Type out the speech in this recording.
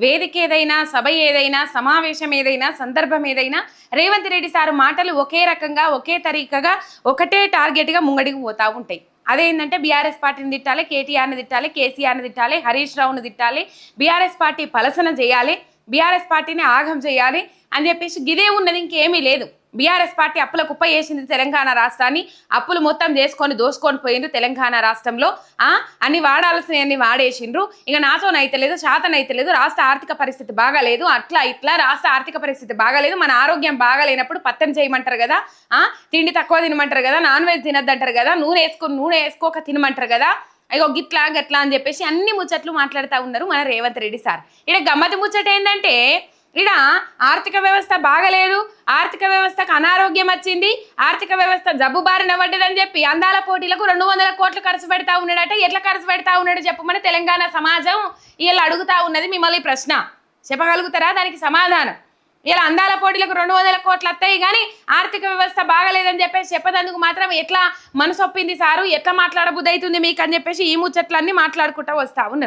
వేదిక ఏదైనా, సభ ఏదైనా, సమావేశం ఏదైనా, సందర్భం ఏదైనా రేవంత్ రెడ్డి సార్ మాటలు ఒకే రకంగా, ఒకే తరీకగా, ఒకటే టార్గెట్గా ముంగడికి పోతూ ఉంటాయి. అదేంటంటే బీఆర్ఎస్ పార్టీని తిట్టాలి, కేటీఆర్ని తిట్టాలి, కేసీఆర్ని తిట్టాలి, హరీష్ రావుని తిట్టాలి, బీఆర్ఎస్ పార్టీ పలసన చేయాలి, బీఆర్ఎస్ పార్టీని ఆగం చేయాలి అని చెప్పేసి గిదే ఉన్నది, ఇంకేమీ లేదు. బీఆర్ఎస్ పార్టీ అప్పుల కుప్ప చేసింది తెలంగాణ రాష్ట్రాన్ని, అప్పులు మొత్తం చేసుకొని దోసుకొని పోయిండ్రు తెలంగాణ రాష్ట్రంలో. అన్ని వాడాల్సినవన్నీ వాడేసిండ్రు. ఇక నాతోనైతలేదు, శాతనైతలేదు, రాష్ట్ర ఆర్థిక పరిస్థితి బాగాలేదు, అట్లా ఇట్లా రాష్ట్ర ఆర్థిక పరిస్థితి బాగాలేదు, మన ఆరోగ్యం బాగాలేనప్పుడు పత్తెం చేయమంటారు కదా, తిండి తక్కువ తినమంటారు కదా, నాన్ వెజ్ తినద్దంటారు కదా, నూనె వేసుకోక తినమంటారు కదా, అయ్యో గిట్లా గట్లా అని చెప్పేసి అన్ని ముచ్చట్లు మాట్లాడుతూ ఉన్నారు మన రేవంత్ రెడ్డి సార్. ఇక్కడ గమ్మతి ముచ్చట ఏంటంటే, ఇక్కడ ఆర్థిక వ్యవస్థ బాగలేదు, ఆర్థిక వ్యవస్థకు అనారోగ్యం వచ్చింది, ఆర్థిక వ్యవస్థ జబ్బు బారిన పడ్డదని చెప్పి అందాల పోటీలకు 200 కోట్లు ఖర్చు పెడతా ఉన్నాడట. ఎట్లా ఖర్చు పెడతా ఉన్నాడు చెప్పమని తెలంగాణ సమాజం ఇలా అడుగుతా ఉన్నది. మిమ్మల్ని ప్రశ్న చెప్పగలుగుతారా దానికి సమాధానం? ఇలా అందాల పోటీలకు 200 కోట్లు వస్తాయి కానీ ఆర్థిక వ్యవస్థ బాగలేదని చెప్పేసి చెప్పదందుకు మాత్రం ఎట్లా మనసొప్పింది సారు, ఎట్లా మాట్లాడబుద్ధి అవుతుంది మీకు అని చెప్పేసి ఈ ముచ్చట్లన్నీ మాట్లాడుకుంటూ వస్తా ఉన్నారు.